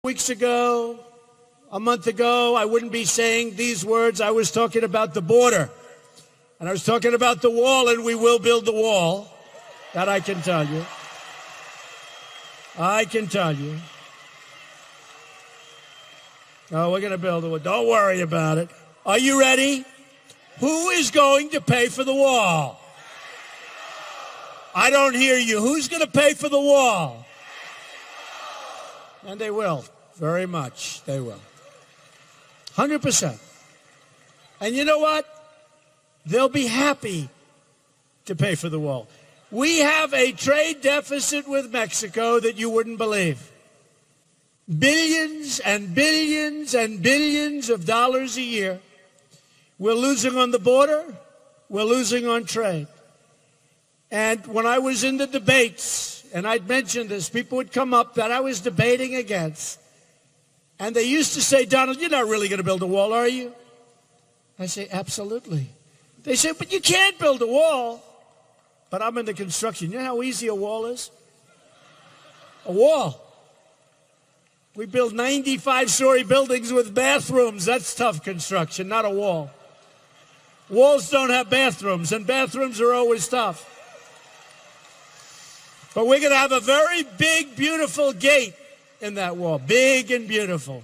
Weeks ago, a month ago, I wouldn't be saying these words. I was talking about the border. And I was talking about the wall, and we will build the wall. That I can tell you. I can tell you. Oh, we're going to build the wall. Don't worry about it. Are you ready? Who is going to pay for the wall? I don't hear you. Who's going to pay for the wall? And they will. Very much. They will. 100%. And you know what? They'll be happy to pay for the wall. We have a trade deficit with Mexico that you wouldn't believe. Billions and billions and billions of dollars a year. We're losing on the border. We're losing on trade. And when I was in the debates, and I'd mentioned this, people would come up that I was debating against. And they used to say, Donald, you're not really going to build a wall, are you? I say, absolutely. They say, but you can't build a wall. But I'm in the construction. You know how easy a wall is? A wall. We build 95-story buildings with bathrooms. That's tough construction, not a wall. Walls don't have bathrooms, and bathrooms are always tough. But we're going to have a very big, beautiful gate in that wall. Big and beautiful.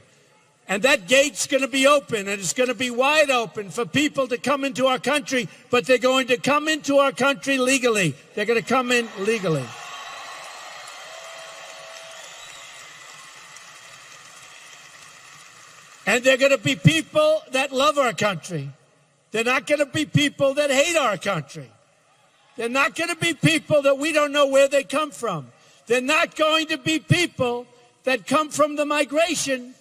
And that gate's going to be open, and it's going to be wide open for people to come into our country, but they're going to come into our country legally. They're going to come in legally. And they're going to be people that love our country. They're not going to be people that hate our country. They're not going to be people that we don't know where they come from. They're not going to be people that come from the migration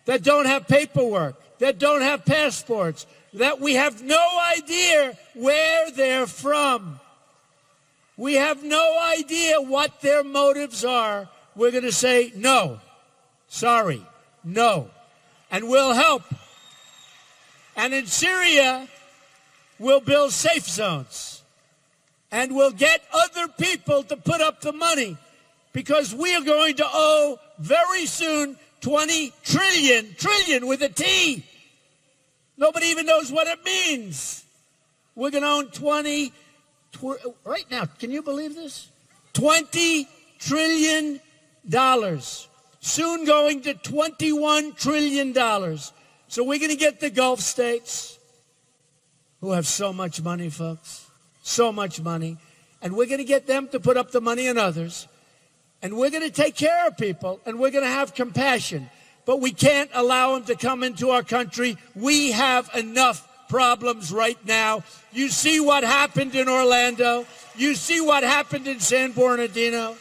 that don't have paperwork, that don't have passports, that we have no idea where they're from. We have no idea what their motives are. We're going to say, no, sorry, no, and we'll help. And in Syria, we'll build safe zones, and we'll get other people to put up the money, because we are going to owe very soon 20 trillion with a T. Nobody even knows what it means. We're going to own right now, can you believe this? $20 trillion. Soon going to $21 trillion. So we're going to get the Gulf states, who have so much money, folks, so much money, and we're going to get them to put up the money and others. And we're going to take care of people, and we're going to have compassion. But we can't allow them to come into our country. We have enough problems right now. You see what happened in Orlando. You see what happened in San Bernardino.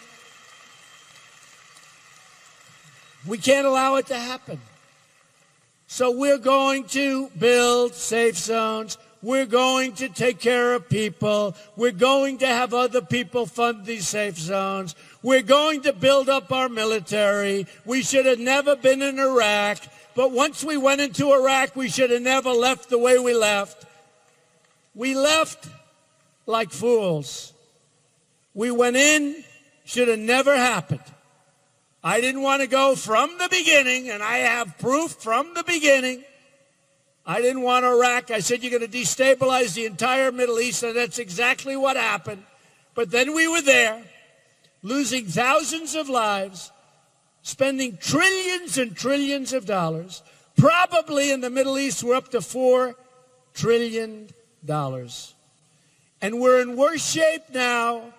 We can't allow it to happen. So we're going to build safe zones. We're going to take care of people. We're going to have other people fund these safe zones. We're going to build up our military. We should have never been in Iraq. But once we went into Iraq, we should have never left the way we left. We left like fools. We went in, should have never happened. I didn't want to go from the beginning, and I have proof from the beginning. I didn't want Iraq. I said, you're going to destabilize the entire Middle East, and that's exactly what happened. But then we were there, losing thousands of lives, spending trillions and trillions of dollars. Probably in the Middle East, we're up to $4 trillion. And we're in worse shape now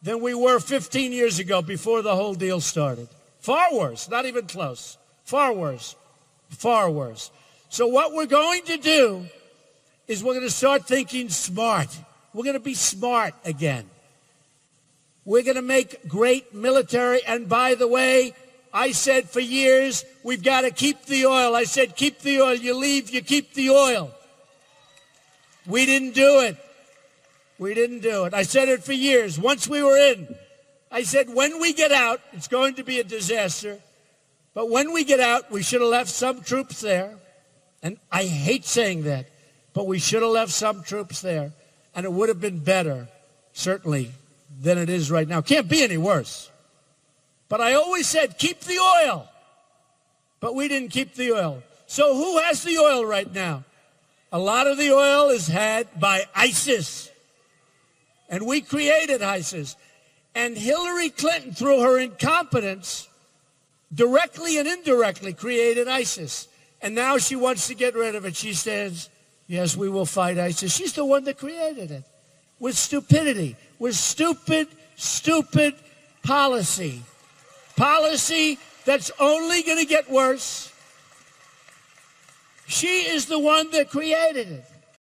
than we were 15 years ago before the whole deal started. Far worse, not even close. Far worse, far worse. So what we're going to do is we're going to start thinking smart. We're going to be smart again. We're going to make great military. And by the way, I said for years, we've got to keep the oil. I said, keep the oil. You leave, you keep the oil. We didn't do it. We didn't do it. I said it for years. Once we were in, I said, when we get out, it's going to be a disaster. But when we get out, we should have left some troops there. And I hate saying that, but we should have left some troops there. And it would have been better, certainly, than it is right now. Can't be any worse. But I always said, keep the oil. but we didn't keep the oil. So who has the oil right now? A lot of the oil is had by ISIS. And we created ISIS. And Hillary Clinton, through her incompetence, directly and indirectly created ISIS. And now she wants to get rid of it. She says, yes, we will fight ISIS. She's the one that created it. With stupidity. With stupid policy. Policy that's only going to get worse. She is the one that created it.